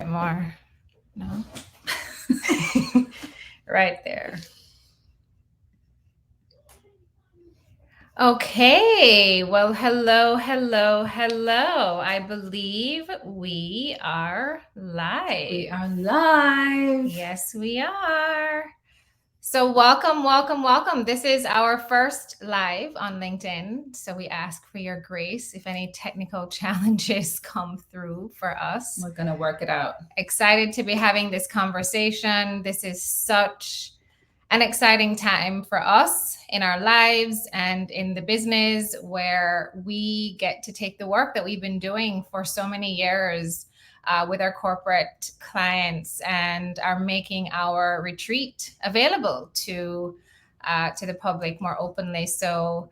more. No. Right there. Okay. Well, hello. I believe we are live. We are live. Yes, we are. So welcome. This is our first live on LinkedIn. So we ask for your grace if any technical challenges come through for us. We're going to work it out. Excited to be having this conversation. This is such an exciting time for us in our lives and in the business, where we get to take the work that we've been doing for so many years with our corporate clients and are making our retreat available to the public more openly. So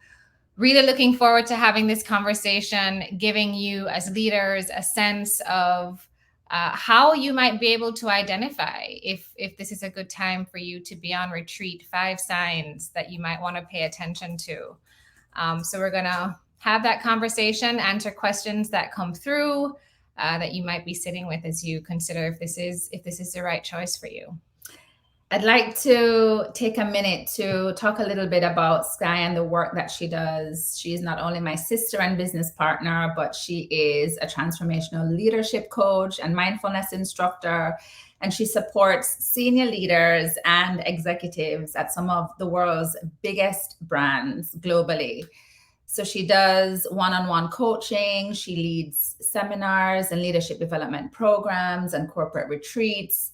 really looking forward to having this conversation, giving you as leaders a sense of how you might be able to identify if this is a good time for you to be on retreat, 5 signs that you might want to pay attention to. So we're going to have that conversation, answer questions that come through that you might be sitting with as you consider if this is the right choice for you. I'd like to take a minute to talk a little bit about Sky and the work that she does. She is not only my sister and business partner, but she is a transformational leadership coach and mindfulness instructor. And she supports senior leaders and executives at some of the world's biggest brands globally. So she does one-on-one coaching. She leads seminars and leadership development programs and corporate retreats,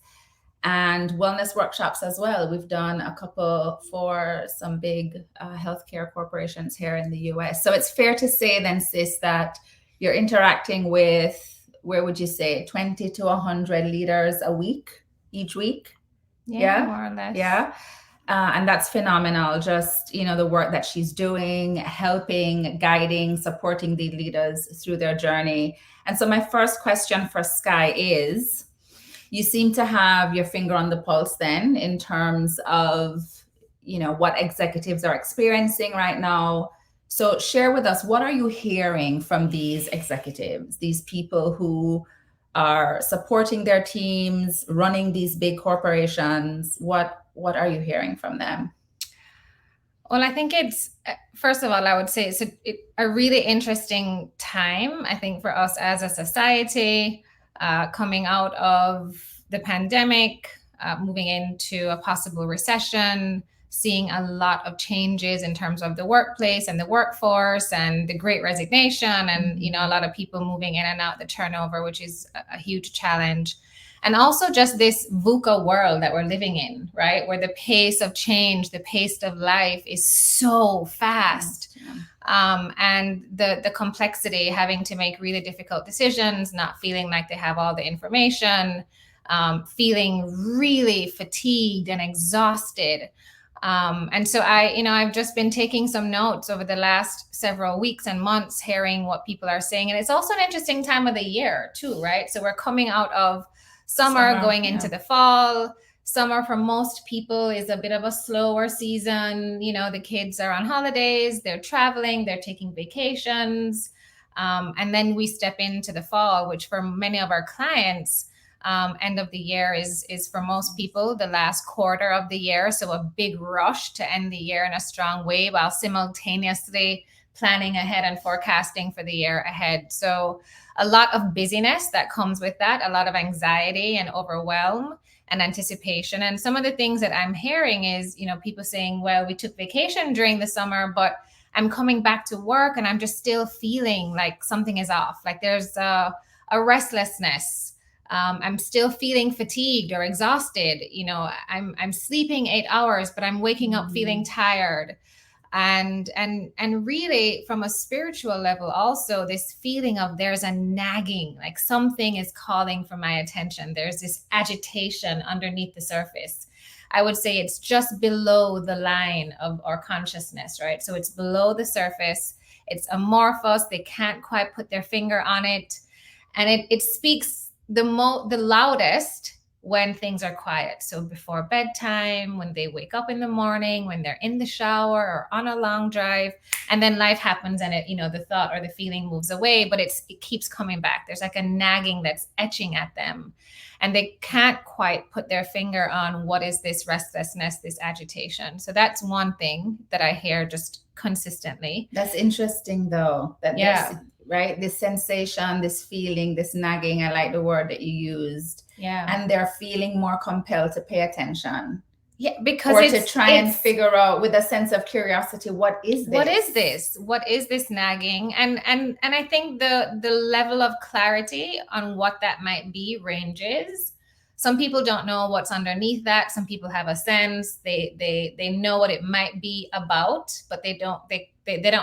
and wellness workshops as well. We've done a couple for some big healthcare corporations here in the US. So it's fair to say then, sis, that you're interacting with, where would you say, 20 to 100 leaders each week? Yeah, more or less. Yeah. And that's phenomenal. Just, the work that she's doing, helping, guiding, supporting the leaders through their journey. And so my first question for Sky is, you seem to have your finger on the pulse then in terms of, what executives are experiencing right now. So share with us, what are you hearing from these executives, these people who are supporting their teams, running these big corporations? What are you hearing from them? Well, I think it's, first of all, I would say it's a really interesting time, I think, for us as a society, coming out of the pandemic, moving into a possible recession, seeing a lot of changes in terms of the workplace and the workforce and the great resignation and, a lot of people moving in and out, the turnover, which is a huge challenge. And also just this VUCA world that we're living in, right? Where the pace of change, the pace of life is so fast. And the complexity, having to make really difficult decisions, not feeling like they have all the information, feeling really fatigued and exhausted. And so I've just been taking some notes over the last several weeks and months, hearing what people are saying. And it's also an interesting time of the year too, right? So we're coming out of summer going into the fall. Summer for most people is a bit of a slower season. The kids are on holidays, they're traveling, they're taking vacations. And then we step into the fall, which for many of our clients, end of the year is for most people the last quarter of the year. So a big rush to end the year in a strong way while simultaneously planning ahead and forecasting for the year ahead. So a lot of busyness that comes with that, a lot of anxiety and overwhelm and anticipation. And some of the things that I'm hearing is, people saying, well, we took vacation during the summer, but I'm coming back to work and I'm just still feeling like something is off. Like there's a restlessness. I'm still feeling fatigued or exhausted. I'm sleeping 8 hours, but I'm waking up feeling tired. And really from a spiritual level, also this feeling of there's a nagging, like something is calling for my attention. There's this agitation underneath the surface. I would say it's just below the line of our consciousness, right? So it's below the surface. It's amorphous. They can't quite put their finger on it. And it speaks the loudest when things are quiet. So before bedtime, when they wake up in the morning, when they're in the shower or on a long drive, and then life happens and it, the thought or the feeling moves away, but it keeps coming back. There's like a nagging that's etching at them. And they can't quite put their finger on what is this restlessness, this agitation. So that's one thing that I hear just consistently. That's interesting though. Right? This sensation, this feeling, this nagging, I like the word that you used. Yeah. And they're feeling more compelled to pay attention. Yeah, because or to try and figure out with a sense of curiosity, what is this? What is this? What is this nagging? And I think the level of clarity on what that might be ranges. Some people don't know what's underneath that. Some people have a sense. They know what it might be about, but they don't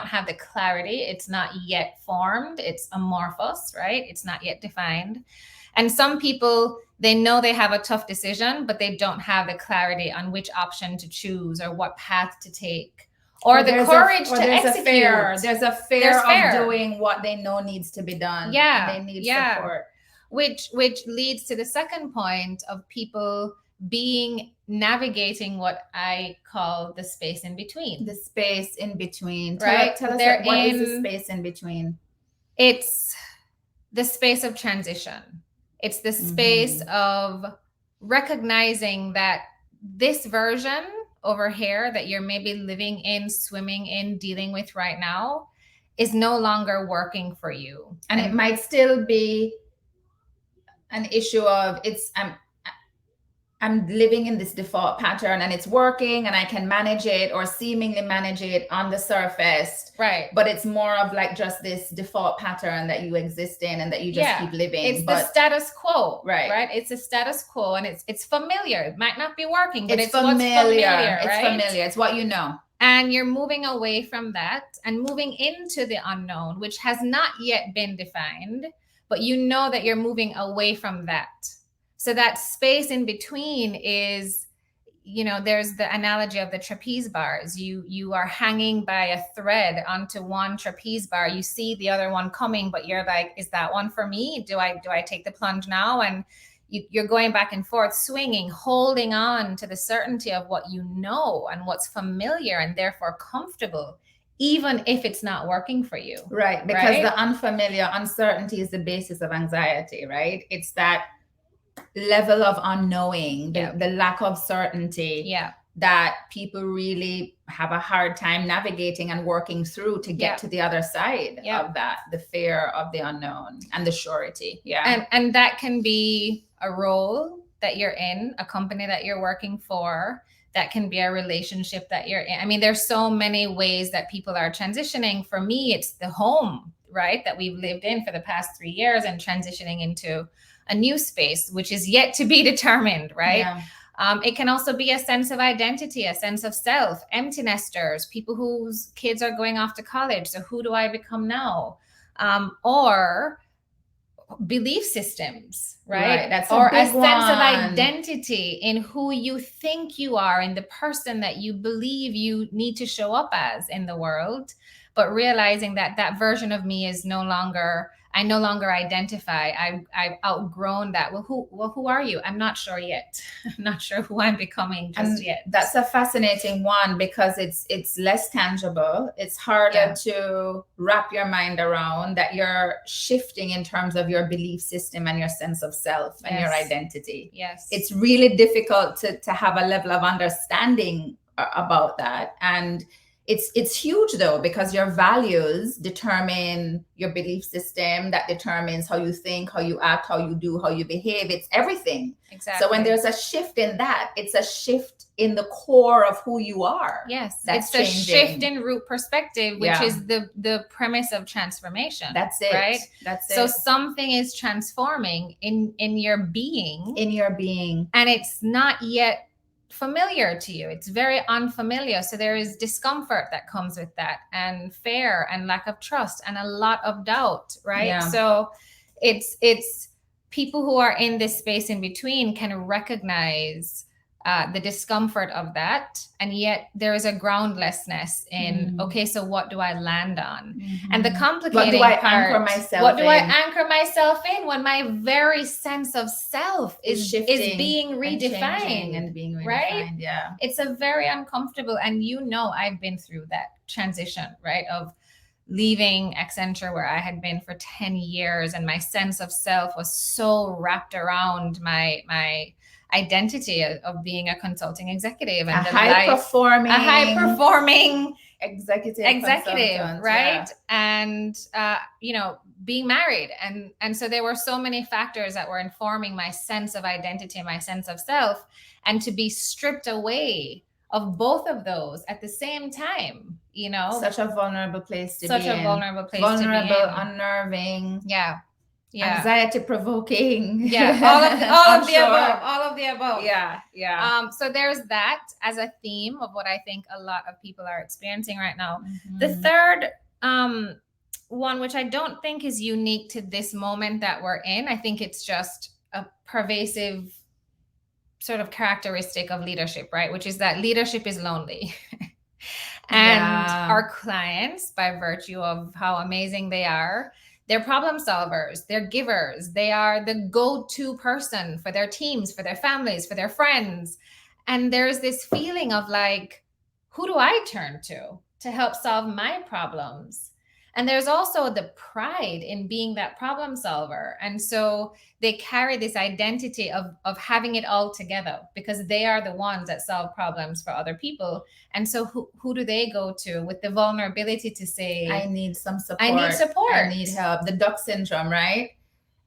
have the clarity. It's not yet formed. It's amorphous, right? It's not yet defined. And some people, they know they have a tough decision, but they don't have the clarity on which option to choose or what path to take, or the courage to execute. There's a fear of doing what they know needs to be done. Yeah. And they need support. Which leads to the second point of people navigating what I call the space in between. The space in between. Right? Tell us what is the space in between? It's the space of transition. It's the space of recognizing that this version over here that you're maybe living in, swimming in, dealing with right now is no longer working for you. And it might still be an issue of I'm living in this default pattern and it's working and I can manage it or seemingly manage it on the surface. Right. But it's more of like just this default pattern that you exist in and that you just keep living. It's the status quo. Right. It's a status quo and it's familiar. It might not be working, but it's familiar. What's familiar. It's right? familiar. It's what you know. And you're moving away from that and moving into the unknown, which has not yet been defined, but you know that you're moving away from that. So that space in between is, there's the analogy of the trapeze bars. You are hanging by a thread onto one trapeze bar. You see the other one coming, but you're like, is that one for me? Do I take the plunge now? And you're going back and forth, swinging, holding on to the certainty of what you know and what's familiar and therefore comfortable, even if it's not working for you. Right, because the unfamiliar, uncertainty is the basis of anxiety, right? It's that level of unknowing, the lack of certainty that people really have a hard time navigating and working through to get to the other side of that, the fear of the unknown and the surety. And that can be a role that you're in, a company that you're working for, that can be a relationship that you're in. I mean, there's so many ways that people are transitioning. For me, it's the home, right, that we've lived in for the past 3 years and transitioning into a new space, which is yet to be determined, right? It can also be a sense of identity, a sense of self, empty nesters, people whose kids are going off to college. So who do I become now? Or belief systems, right? That's or a sense of identity in who you think you are, in the person that you believe you need to show up as in the world, but realizing that that version of me is I no longer identify. I've outgrown that. Well, who are you? I'm not sure yet. I'm not sure who I'm becoming just yet. That's a fascinating one because it's less tangible. It's harder to wrap your mind around that you're shifting in terms of your belief system and your sense of self and your identity. Yes. It's really difficult to have a level of understanding about that. And it's huge though, because your values determine your belief system, that determines how you think, how you act, how you do, how you behave. It's everything. Exactly. So when there's a shift in that, it's a shift in the core of who you are. Yes. That's it's a shift in root perspective, which is the premise of transformation. That's it. Right? That's it. So something is transforming in your being. In your being. And it's not yet familiar to you. It's very unfamiliar. So there is discomfort that comes with that, and fear and lack of trust and a lot of doubt, right? Yeah. So it's people who are in this space in between can recognize the discomfort of that, and yet there is a groundlessness in okay, so what do I land on? And the complicating what do I part, anchor myself what do I in? anchor myself in when my very sense of self is being redefined and being redefined, right? Yeah, it's a very uncomfortable, and I've been through that transition, right, of leaving Accenture, where I had been for 10 years, and my sense of self was so wrapped around my identity of being a consulting excetive and a high performing executive, right? And being married, and so there were so many factors that were informing my sense of identity, my sense of self, and to be stripped away of both of those at the same time, such a vulnerable place to be in. Vulnerable, unnerving, yeah, anxiety provoking, all of the above. So there's that as a theme of what I think a lot of people are experiencing right now. The third one, which I don't think is unique to this moment that we're in, I think it's just a pervasive sort of characteristic of leadership, right? Which is that leadership is lonely. And our clients, by virtue of how amazing they are, they're problem solvers, they're givers, they are the go-to person for their teams, for their families, for their friends. And there's this feeling of like, who do I turn to help solve my problems? And there's also the pride in being that problem solver. And so they carry this identity of having it all together because they are the ones that solve problems for other people. And so who do they go to with the vulnerability to say, I need some support. I need help. The duck syndrome, right?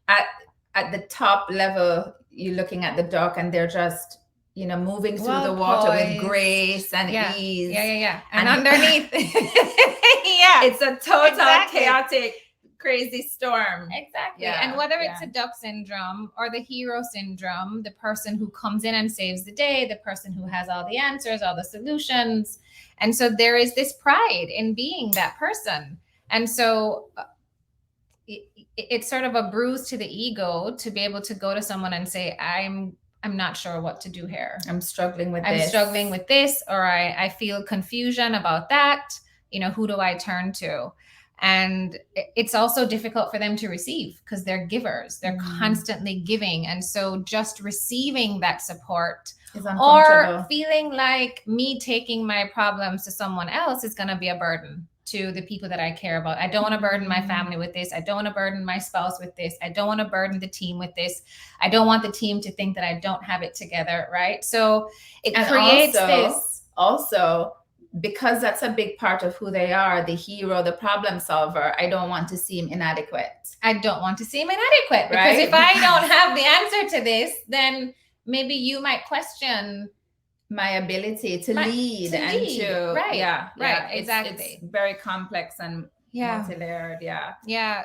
At the top level, you're looking at the duck and they're just, moving through the water with grace and ease. And underneath, it's a total chaotic, crazy storm. Exactly. And whether it's a duck syndrome or the hero syndrome, the person who comes in and saves the day, the person who has all the answers, all the solutions. And so there is this pride in being that person. And so it's sort of a bruise to the ego to be able to go to someone and say, I'm not sure what to do here. I'm struggling with this, or I feel confusion about that. Who do I turn to? And it's also difficult for them to receive because they're givers. They're constantly giving. And so just receiving that support or feeling like me taking my problems to someone else is going to be a burden to the people that I care about. I don't want to burden my family with this. I don't want to burden my spouse with this. I don't want to burden the team with this. I don't want the team to think that I don't have it together, right? So it creates this. Also, because that's a big part of who they are, the hero, the problem solver, I don't want to seem inadequate. Because if I don't have the answer to this, then maybe you might question my ability to lead. Exactly. It's very complex and multi-layered.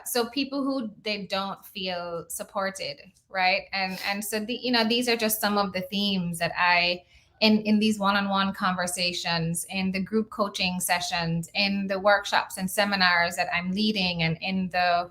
So people who they don't feel supported, right? And so these are just some of the themes that I in these one-on-one conversations, in the group coaching sessions, in the workshops and seminars that I'm leading, and in the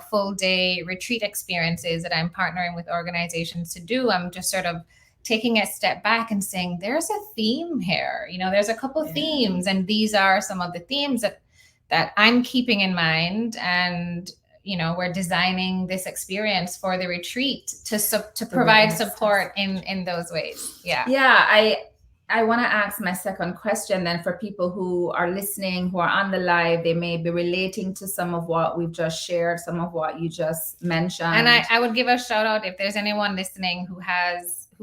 full day retreat experiences that I'm partnering with organizations to do. I'm just sort of taking a step back and saying, there's a theme here. There's a couple of themes, and these are some of the themes that I'm keeping in mind. And we're designing this experience for the retreat to provide support in those ways. I want to ask my second question then, for people who are listening, who are on the live. They may be relating to some of what we've just shared, some of what you just mentioned. And I would give a shout out if there's anyone listening who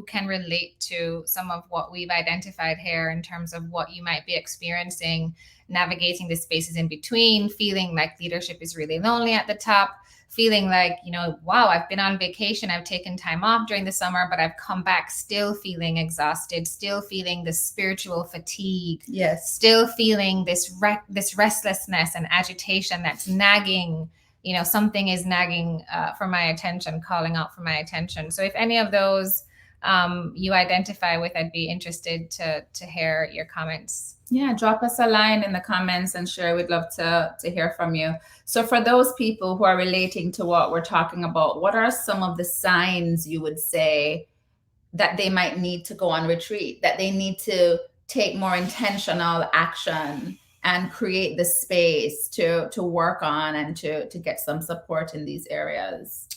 can relate to some of what we've identified here in terms of what you might be experiencing, navigating the spaces in between, feeling like leadership is really lonely at the top, feeling like, wow, I've been on vacation, I've taken time off during the summer, but I've come back still feeling exhausted, still feeling the spiritual fatigue, still feeling this restlessness and agitation that's nagging, something is nagging for my attention, calling out for my attention. So if any of those you identify with, I'd be interested to hear your comments. Drop us a line in the comments and share. We'd love to hear from you. So for those people who are relating to what we're talking about, what are some of the signs you would say that they might need to go on retreat, that they need to take more intentional action and create the space to work on and to get some support in these areas?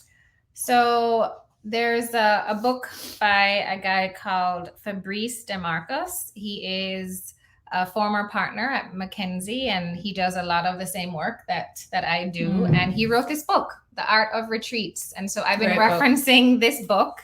So there's a book by a guy called Fabrice DeMarcus. He is a former partner at McKinsey, and he does a lot of the same work that I do. And he wrote this book, The Art of Retreats. And so I've been referencing this book.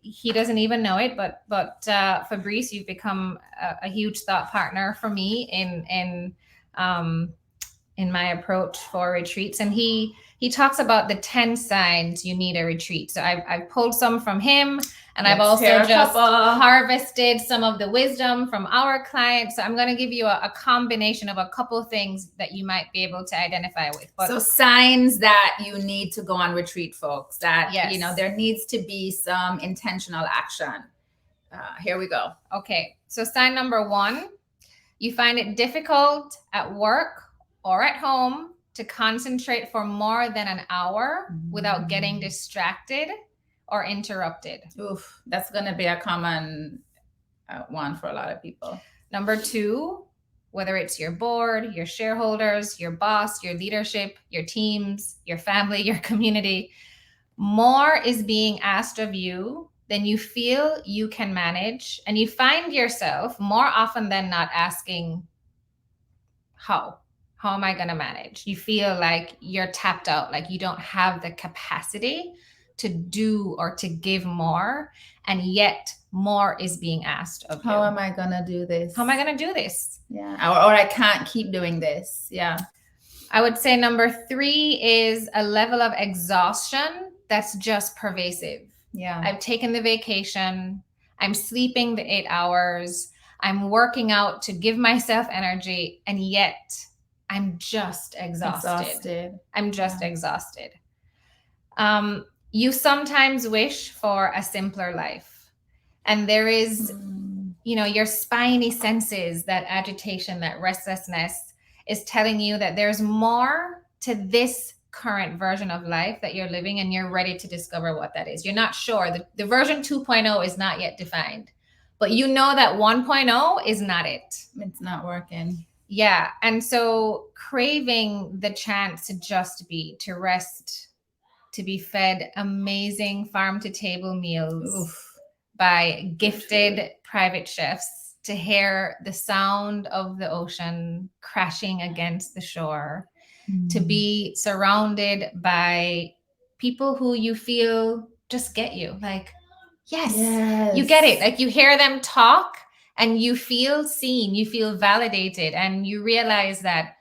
He doesn't even know it, but Fabrice, you've become a huge thought partner for me in my approach for retreats. And he talks about the 10 signs you need a retreat. So I've pulled some from him, and I've also just harvested some of the wisdom from our clients. So I'm going to give you a combination of a couple of things that you might be able to identify with. But so signs that you need to go on retreat, folks, that, you know, there needs to be some intentional action. Here we go. Okay. So sign number 1, you find it difficult at work or at home to concentrate for more than an hour without getting distracted or interrupted. Oof, that's going to be a common one for a lot of people. Number 2, whether it's your board, your shareholders, your boss, your leadership, your teams, your family, your community, more is being asked of you than you feel you can manage. And you find yourself more often than not asking, how am I going to manage? You feel like you're tapped out, like you don't have the capacity to do or to give more, and yet more is being asked of you. How am I going to do this? How am I going to do this? Yeah. Or I can't keep doing this. Yeah. I would say number 3 is a level of exhaustion that's just pervasive. Yeah. I've taken the vacation. I'm sleeping the 8 hours. I'm working out to give myself energy, and yet I'm just exhausted. I'm just exhausted. You sometimes wish for a simpler life. And there is, you know, your spiny senses, that agitation, that restlessness is telling you that there's more to this current version of life that you're living, and you're ready to discover what that is. You're not sure. The version 2.0 is not yet defined, but you know that 1.0 is not it. It's not working. Yeah. And so craving the chance to just be, to rest, to be fed amazing farm to table meals by gifted private chefs, to hear the sound of the ocean crashing against the shore, to be surrounded by people who you feel just get you. Like, yes, you get it. Like you hear them talk and you feel seen, you feel validated, and you realize that,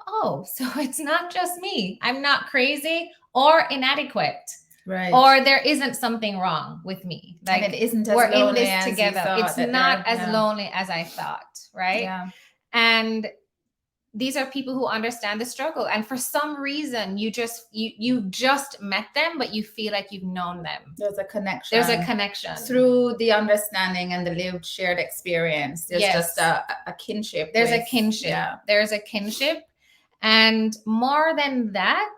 oh, so it's not just me. I'm not crazy or inadequate. Right. Or there isn't something wrong with me. Like, and it isn't as we're in lonely this as together. It's not as lonely as I thought, right? Yeah. And these are people who understand the struggle. And for some reason, you just met them, but you feel like you've known them. There's a connection. There's a connection. Through the understanding and the lived shared experience. There's just a kinship. There's a kinship. Yeah. There's a kinship. And more than that,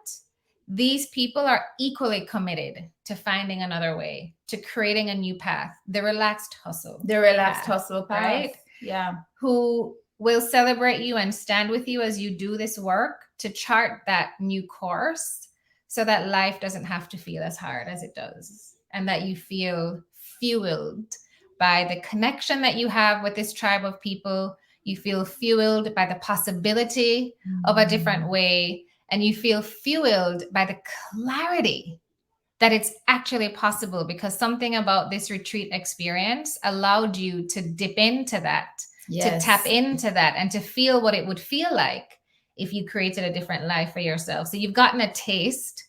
these people are equally committed to finding another way, to creating a new path, the relaxed hustle. The relaxed hustle path. Right? Yeah. Who will celebrate you and stand with you as you do this work to chart that new course, so that life doesn't have to feel as hard as it does, and that you feel fueled by the connection that you have with this tribe of people. You feel fueled by the possibility of a different way, and you feel fueled by the clarity that it's actually possible, because something about this retreat experience allowed you to dip into that. To tap into that and to feel what it would feel like if you created a different life for yourself. So you've gotten a taste,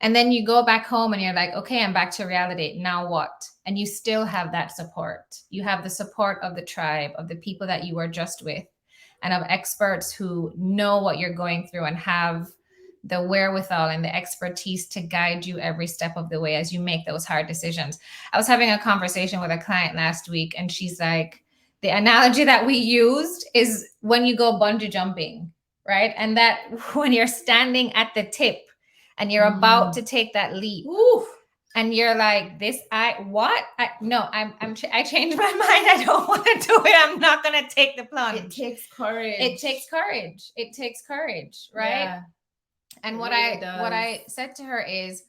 and then you go back home and you're like, okay, I'm back to reality. Now what? And you still have that support. You have the support of the tribe, of the people that you were just with, and of experts who know what you're going through and have the wherewithal and the expertise to guide you every step of the way as you make those hard decisions. I was having a conversation with a client last week, and she's like, the analogy that we used is when you go bungee jumping, right? And that when you're standing at the tip and you're about to take that leap, and you're like, I changed my mind. I don't want to do it. I'm not going to take the plunge. It takes courage. It takes courage, right? Yeah, and it what really what does. I said to her is,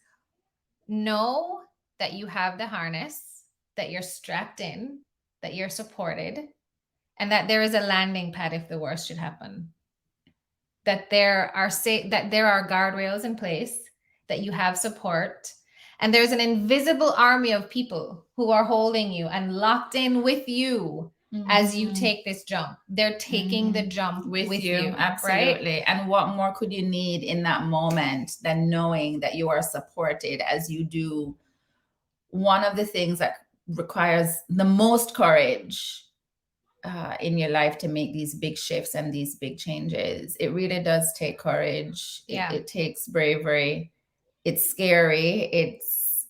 know that you have the harness, that you're strapped in, that you're supported, and that there is a landing pad if the worst should happen. That there are guardrails in place, that you have support, and there's an invisible army of people who are holding you and locked in with you as you take this jump. They're taking the jump with you. Absolutely. Right? And what more could you need in that moment than knowing that you are supported as you do one of the things that requires the most courage in your life to make these big shifts and these big changes. It really does take courage. Yeah. It takes bravery. It's scary. It's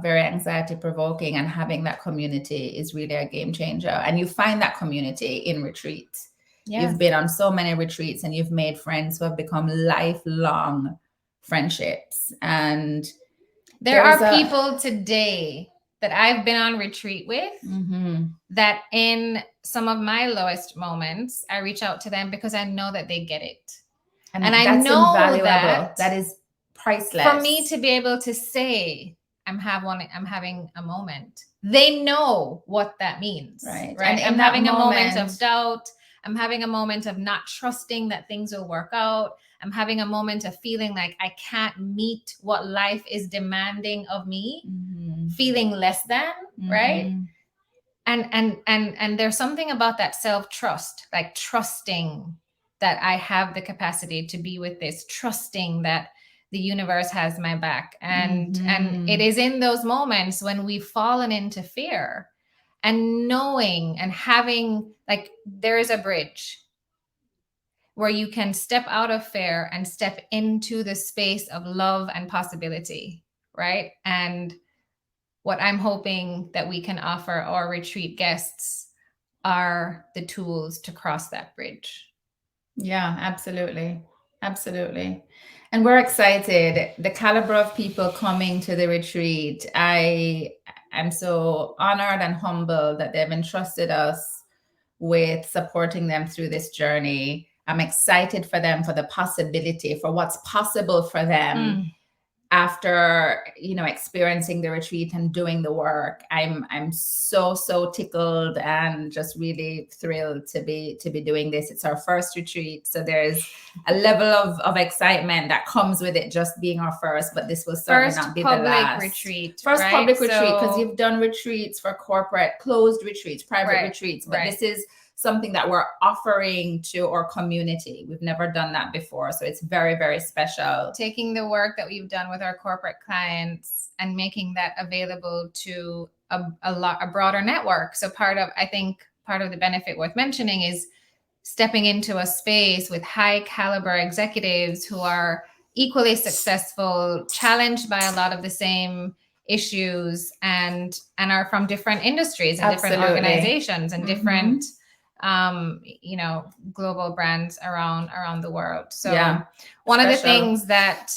very anxiety provoking, and having that community is really a game changer. And you find that community in retreat. Yes. You've been on so many retreats and you've made friends who have become lifelong friendships. And there are people today that I've been on retreat with that in some of my lowest moments, I reach out to them because I know that they get it. And I know that is priceless. For me to be able to say, I'm having a moment, they know what that means. Right. And I'm having a moment of doubt. I'm having a moment of not trusting that things will work out. I'm having a moment of feeling like I can't meet what life is demanding of me, feeling less than, right? And there's something about that self-trust, like trusting that I have the capacity to be with this, trusting that the universe has my back. And it is in those moments when we've fallen into fear, and knowing and having, like, there is a bridge where you can step out of fear and step into the space of love and possibility, right? And what I'm hoping that we can offer our retreat guests are the tools to cross that bridge. Yeah, absolutely. Absolutely. And we're excited. The caliber of people coming to the retreat, I'm so honored and humbled that they've entrusted us with supporting them through this journey. I'm excited for them, for the possibility, for what's possible for them after, experiencing the retreat and doing the work. I'm so tickled and just really thrilled to be doing this. It's our first retreat, so there's a level of excitement that comes with it, just being our first. But this will certainly not be the last retreat. First public retreat, because you've done retreats for corporate, closed retreats, private retreats, but this is something that we're offering to our community. We've never done that before. So it's very, very special. Taking the work that we've done with our corporate clients and making that available to a broader network. So part of the benefit worth mentioning is stepping into a space with high caliber executives who are equally successful, challenged by a lot of the same issues, and are from different industries and different organizations and different global brands around the world. So one of the things that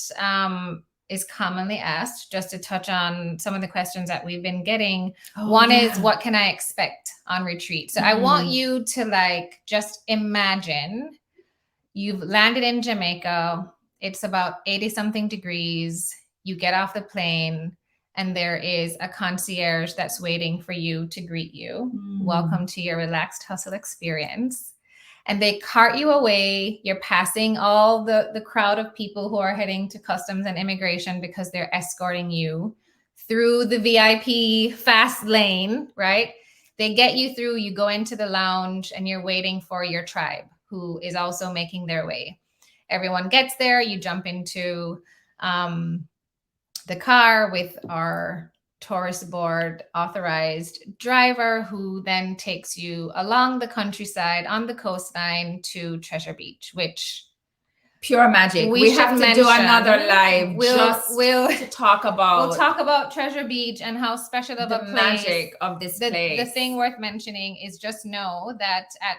is commonly asked, just to touch on some of the questions that we've been getting, one is, what can I expect on retreat? So I want you to just imagine you've landed in Jamaica. It's about 80 something degrees. You get off the plane, and there is a concierge that's waiting for you to greet you. Welcome to your relaxed hustle experience. And they cart you away. You're passing all the crowd of people who are heading to customs and immigration because they're escorting you through the VIP fast lane, right? They get you through, you go into the lounge, and you're waiting for your tribe, who is also making their way. Everyone gets there. You jump into the car with our tourist board authorized driver, who then takes you along the countryside on the coastline to Treasure Beach, which pure magic. We have to do another live to talk about. We'll talk about Treasure Beach and how special of a place. Magic of this place. The thing worth mentioning is, just know that at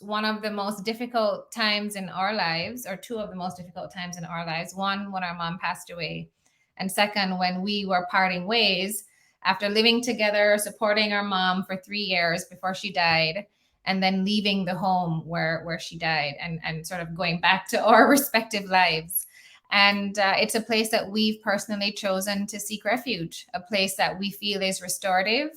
one of the most difficult times in our lives, or two of the most difficult times in our lives, one when our mom passed away, And second, when we were parting ways after living together, supporting our mom for 3 years before she died, and then leaving the home where she died, and sort of going back to our respective lives. And it's a place that we've personally chosen to seek refuge, a place that we feel is restorative,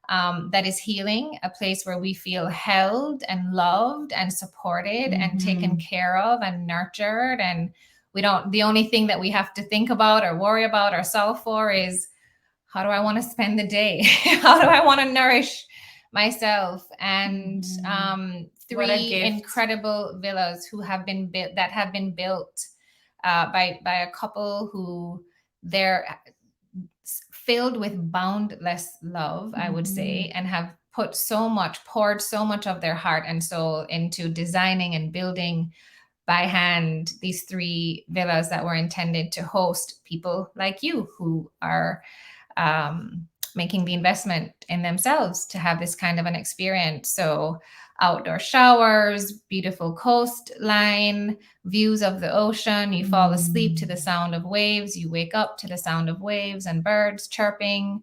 that is healing, a place where we feel held and loved and supported and taken care of and nurtured. And the only thing that we have to think about or worry about or solve for is, how do I want to spend the day? How do I want to nourish myself? And 3 incredible villas that have been built by a couple who they're filled with boundless love, I would say, and have poured so much of their heart and soul into designing and building by hand these 3 villas that were intended to host people like you who are making the investment in themselves to have this kind of an experience. So outdoor showers, beautiful coastline, views of the ocean. You fall asleep to the sound of waves. You wake up to the sound of waves and birds chirping.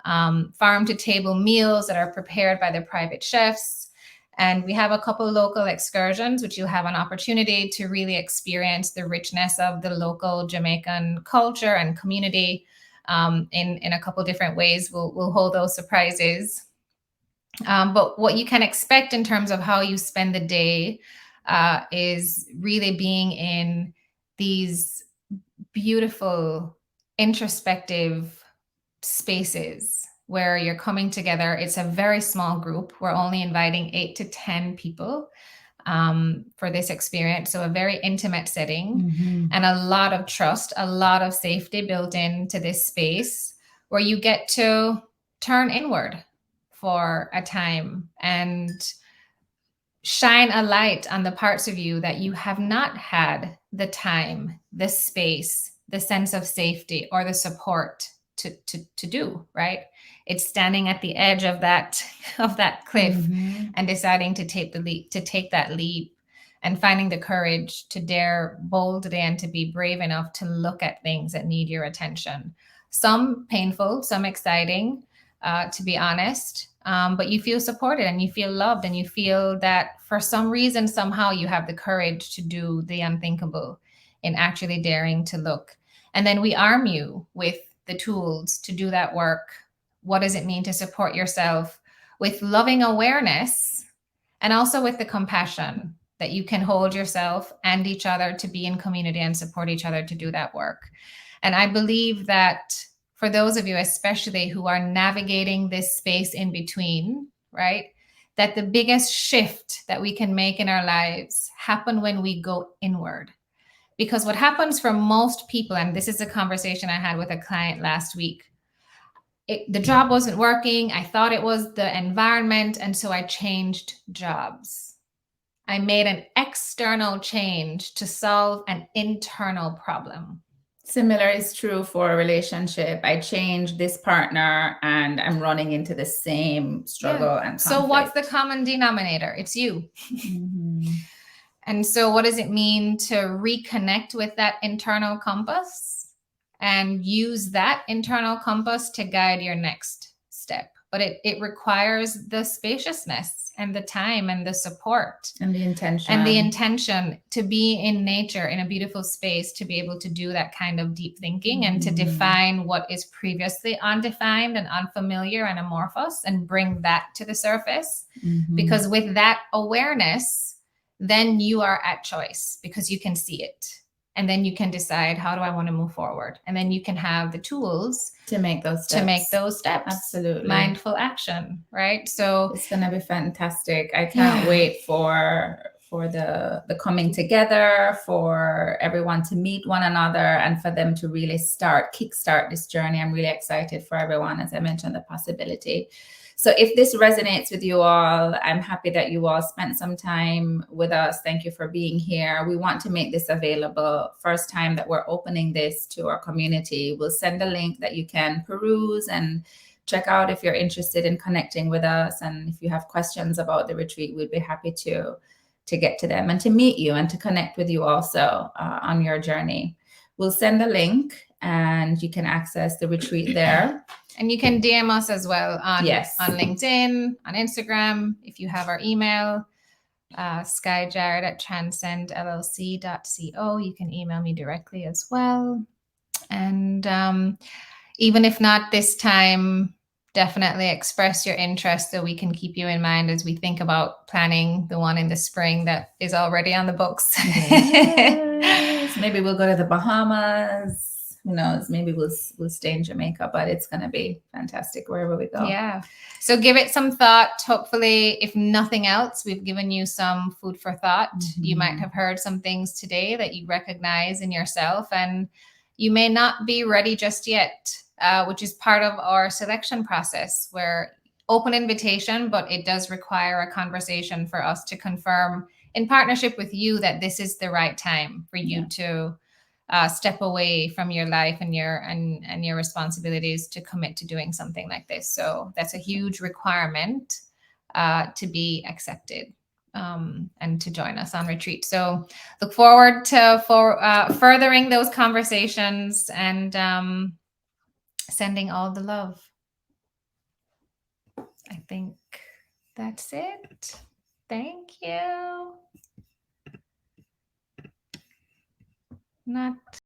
Farm to table meals that are prepared by the private chefs. And we have a couple local excursions, which you'll have an opportunity to really experience the richness of the local Jamaican culture and community in a couple different ways. We'll hold those surprises. But what you can expect in terms of how you spend the day is really being in these beautiful, introspective spaces where you're coming together. It's a very small group. We're only inviting 8 to 10 people for this experience. So a very intimate setting and a lot of trust, a lot of safety built into this space where you get to turn inward for a time and shine a light on the parts of you that you have not had the time, the space, the sense of safety, or the support to do, right? It's standing at the edge of that cliff and deciding to take that leap and finding the courage to dare boldly and to be brave enough to look at things that need your attention. Some painful, some exciting, to be honest. But you feel supported and you feel loved and you feel that for some reason, somehow you have the courage to do the unthinkable in actually daring to look. And then we arm you with the tools to do that work. What does it mean to support yourself with loving awareness and also with the compassion that you can hold yourself and each other to be in community and support each other to do that work? And I believe that for those of you, especially who are navigating this space in between, right, that the biggest shift that we can make in our lives happen when we go inward. Because what happens for most people, and this is a conversation I had with a client last week, the job wasn't working. I thought it was the environment. And so I changed jobs. I made an external change to solve an internal problem. Similar is true for a relationship. I changed this partner and I'm running into the same struggle and conflict. So what's the common denominator? It's you. And so what does it mean to reconnect with that internal compass and use that internal compass to guide your next step? But it requires the spaciousness and the time and the support and the intention to be in nature, in a beautiful space, to be able to do that kind of deep thinking and to define what is previously undefined and unfamiliar and amorphous and bring that to the surface. Because with that awareness, then you are at choice because you can see it. And then you can decide, how do I want to move forward? And then you can have the tools to make those steps. Absolutely. Mindful action, right? So it's going to be fantastic. I can't wait for the coming together, for everyone to meet one another and for them to really kickstart this journey. I'm really excited for everyone, as I mentioned, the possibility. So if this resonates with you all, I'm happy that you all spent some time with us. Thank you for being here. We want to make this available. First time that we're opening this to our community. We'll send a link that you can peruse and check out if you're interested in connecting with us. And if you have questions about the retreat, we'd be happy to get to them and to meet you and to connect with you also on your journey. we'll send the link and you can access the retreat there. And you can DM us as well on LinkedIn, on Instagram, if you have our email, skyjarrett@transcendllc.co. You can email me directly as well. And even if not this time, definitely express your interest so we can keep you in mind as we think about planning the one in the spring that is already on the books. Yes. Maybe we'll go to the Bahamas. Who knows? Maybe we'll stay in Jamaica, but it's going to be fantastic wherever we go. Yeah. So give it some thought. Hopefully, if nothing else, we've given you some food for thought. You might have heard some things today that you recognize in yourself, and you may not be ready just yet, which is part of our selection process, where open invitation, but it does require a conversation for us to confirm in partnership with you that this is the right time for you to step away from your life and your responsibilities to commit to doing something like this. So that's a huge requirement to be accepted and to join us on retreat. So look forward to furthering those conversations and sending all the love. I think that's it. Thank you. Not